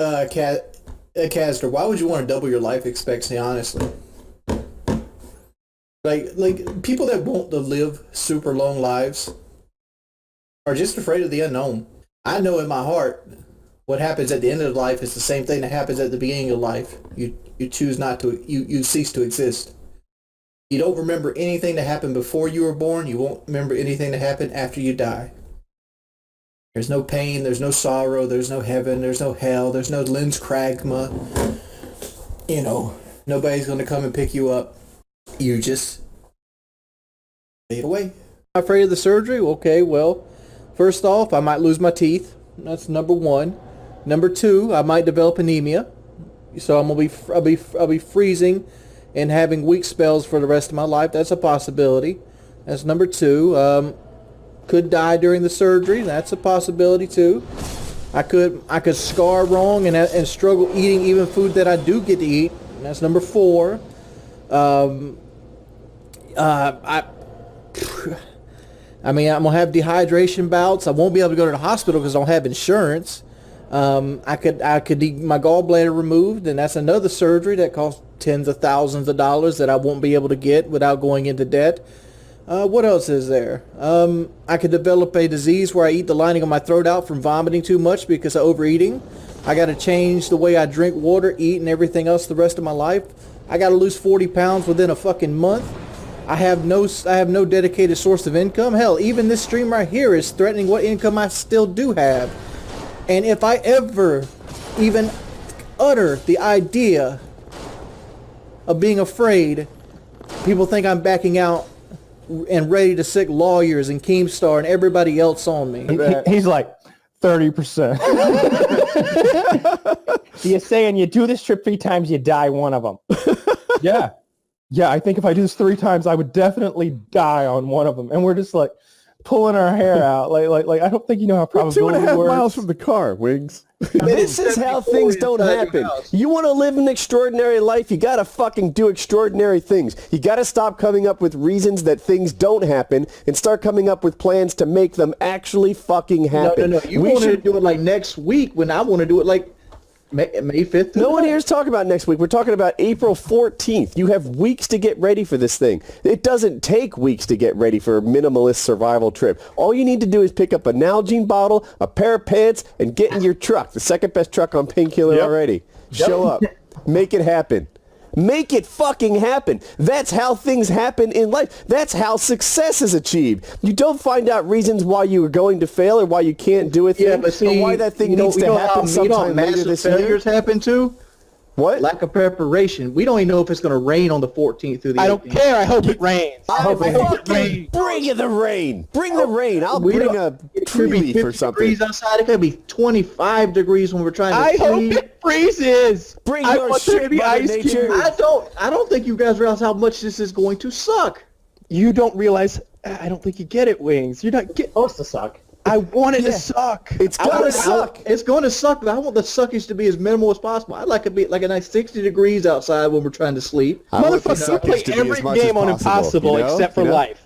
Caster, why would you want to double your life expectancy? Honestly, like people that want to live super long lives are just afraid of the unknown. I know in my heart what happens at the end of life is the same thing that happens at the beginning of life. You choose not to. You cease to exist. You don't remember anything that happened before you were born. You won't remember anything that happened after you die. There's no pain, there's no sorrow, there's no heaven, there's no hell, there's no lens cragma. You know, nobody's going to come and pick you up. You just fade away. Afraid of the surgery? Okay, well, first off, I might lose my teeth. That's number one. Number two, I might develop anemia. So I'll be freezing and having weak spells for the rest of my life. That's a possibility. That's number two. Could die during the surgery. That's a possibility too. I could scar wrong and struggle eating even food that I do get to eat. That's number four. I mean, I'm gonna have dehydration bouts. I won't be able to go to the hospital because I don't have insurance. I could need my gallbladder removed, and that's another surgery that costs tens of thousands of dollars that I won't be able to get without going into debt. What else is there? I could develop a disease where I eat the lining of my throat out from vomiting too much because of overeating. I got to change the way I drink water, eat, and everything else the rest of my life. I got to lose 40 pounds within a fucking month. I have no dedicated source of income. Hell, even this stream right here is threatening what income I still do have. And if I ever even utter the idea of being afraid, people think I'm backing out and ready to sick lawyers and Keemstar and everybody else on me. He's like 30%. You're saying you do this trip 3 times, you die one of them. Yeah. Yeah, I think if I do this 3 times, I would definitely die on one of them. And we're just like pulling our hair out. Like I don't think you know how probability works. 2.5 miles from the car, Wings. This is how things don't happen. You want to live an extraordinary life, you got to fucking do extraordinary things. You got to stop coming up with reasons that things don't happen and start coming up with plans to make them actually fucking happen. No. You want to do it like next week when I want to do it like May 5th. No one here is talking about next week. We're talking about April 14th. You have weeks to get ready for this thing. It doesn't take weeks to get ready for a minimalist survival trip. All you need to do is pick up a Nalgene bottle, a pair of pants, and get in your truck. The second best truck on Painkiller already. Show up. Make it happen. Make it fucking happen. That's how things happen in life. That's how success is achieved. You don't find out reasons why you are going to fail or why you can't do a thing, but see, or why that thing needs to happen sometime later this year. Failures happen too? What? Lack of preparation. We don't even know if it's going to rain on the 14th through the 18th. I don't care. I hope it rains. I hope it rains. Bring the rain. Bring the rain. I'll bring a tree leaf or something. Degrees outside. It could be 25 degrees when we're trying to I hope it freezes. Bring your shit, Mother Nature. I don't think you guys realize how much this is going to suck. You don't realize. I don't think you get it, Wings. You're not getting. Supposed to suck. I want it to suck. It's gonna suck. It's going to suck, but I want the suckage to be as minimal as possible. I'd like it to be like a nice 60 degrees outside when we're trying to sleep. Motherfucker, you play every game on Impossible except for life.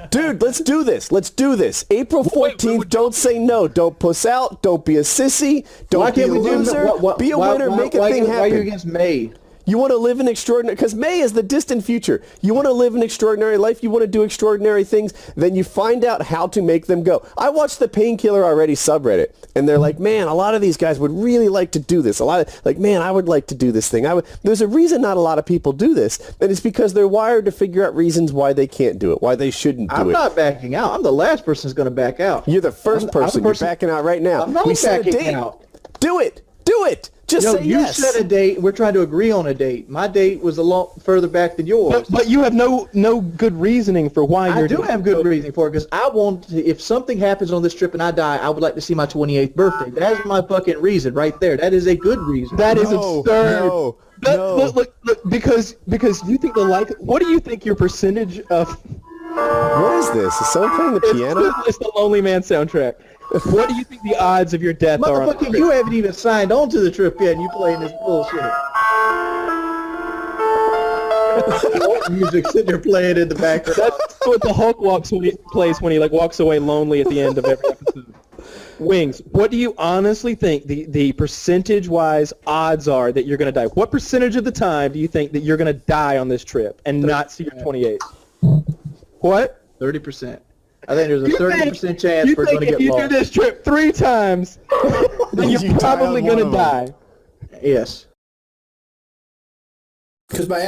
Dude, let's do this. Let's do this. April 14th, don't say no. Don't puss out. Don't be a sissy. Don't be a loser. Be a winner. Make a thing happen. Why are you against May? You want to live an extraordinary, because May is the distant future. You want to live an extraordinary life, you want to do extraordinary things, then you find out how to make them go. I watched the Painkiller Already subreddit, and they're like, man, a lot of these guys would really like to do this. Man, I would like to do this thing. There's a reason not a lot of people do this, and it's because they're wired to figure out reasons why they can't do it, why they shouldn't do it. I'm not backing out. I'm the last person who's going to back out. You're the first person. You're backing out right now. I'm not backing out. Do it. Do it. Just say yes. You set a date. We're trying to agree on a date. My date was a lot further back than yours. But you have no good reasoning for why you're doing it. I do have good reasoning for it, because I want to, if something happens on this trip and I die, I would like to see my 28th birthday. That is my fucking reason right there. That is a good reason. That is absurd. No. Look, because you think what do you think your percentage of... What is this? Is someone playing the piano? It's the Lonely Man soundtrack. What do you think the odds of your death are? Motherfucker, you haven't even signed on to the trip yet, and you playing this bullshit. Music sitting there playing in the background. That's what the Hulk plays when he walks away lonely at the end of every episode. Wings, what do you honestly think the percentage-wise odds are that you're going to die? What percentage of the time do you think that you're going to die on this trip and not see your 28? What? 30%. I think there's a 30% chance we're going to get lost. You do this trip 3 times, then you're probably going to die. Yes. Because my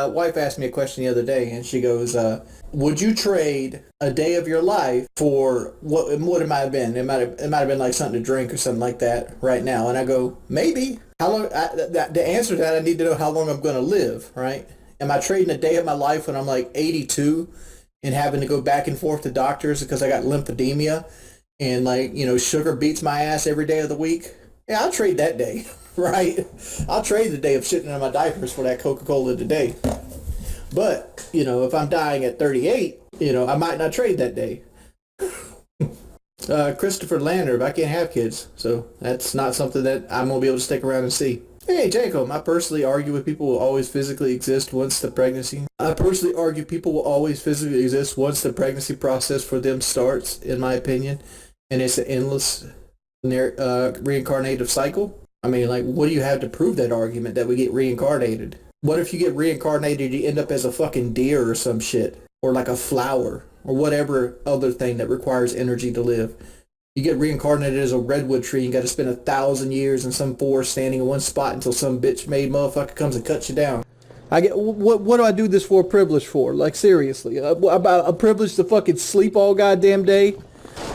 wife asked me a question the other day, and she goes, would you trade a day of your life for what it might have been? It might have been like something to drink or something like that right now. And I go, maybe. How long? The answer to that, I need to know how long I'm going to live, right? Am I trading a day of my life when I'm like 82 and having to go back and forth to doctors because I got lymphedema and like, sugar beats my ass every day of the week? Yeah, I'll trade that day. Right? I'll trade the day of shitting in my diapers for that Coca-Cola today. But, if I'm dying at 38, I might not trade that day. Christopher Lander, I can't have kids, so that's not something that I'm going to be able to stick around and see. Hey, Jacob, I personally argue with people will always physically exist once the pregnancy. I personally argue people will always physically exist once the pregnancy process for them starts, in my opinion. And it's an endless reincarnative cycle. I mean, like, what do you have to prove that argument that we get reincarnated? What if you get reincarnated, you end up as a fucking deer or some shit? Or like a flower? Or whatever other thing that requires energy to live. You get reincarnated as a redwood tree, you got to spend 1,000 years in some forest standing in one spot until some bitch-made motherfucker comes and cuts you down. What do I do this for a privilege for? Like, seriously. A privilege to fucking sleep all goddamn day?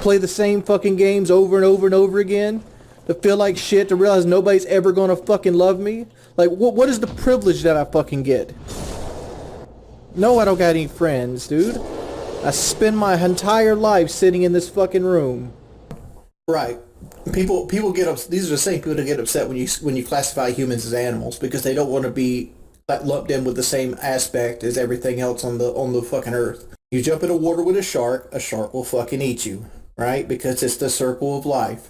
Play the same fucking games over and over and over again? To feel like shit, to realize nobody's ever gonna fucking love me? Like, what is the privilege that I fucking get? No, I don't got any friends, dude. I spend my entire life sitting in this fucking room. Right. People get upset. These are the same people that get upset when you classify humans as animals because they don't want to be lumped in with the same aspect as everything else on the fucking earth. You jump in the water with a shark will fucking eat you, right? Because it's the circle of life.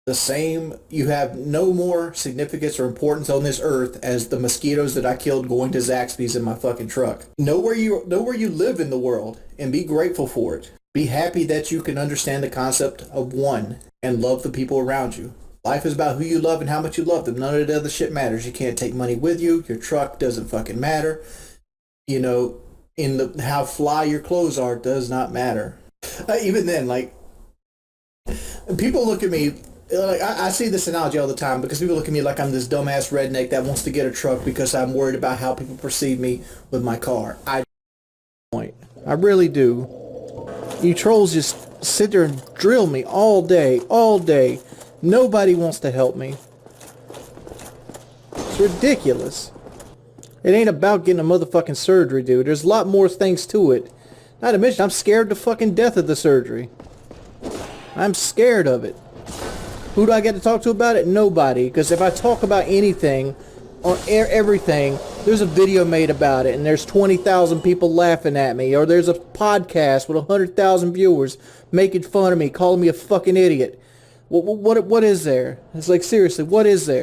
The same, you have no more significance or importance on this earth as the mosquitoes that I killed going to Zaxby's in my fucking truck. Know where you live in the world and be grateful for it. Be happy that you can understand the concept of one and love the people around you. Life is about who you love and how much you love them. None of the other shit matters. You can't take money with you. Your truck doesn't fucking matter. How fly your clothes are does not matter. Even then, like, people look at me. Like, I see this analogy all the time because people look at me like I'm this dumbass redneck that wants to get a truck because I'm worried about how people perceive me with my car. I really do. You trolls just sit there and drill me all day. Nobody wants to help me. It's ridiculous. It ain't about getting a motherfucking surgery, dude. There's a lot more things to it. Not to mention, I'm scared to fucking death of the surgery. I'm scared of it. Who do I get to talk to about it? Nobody. Because if I talk about anything, or everything, there's a video made about it, and there's 20,000 people laughing at me, or there's a podcast with 100,000 viewers making fun of me, calling me a fucking idiot. What is there? It's like, seriously, what is there?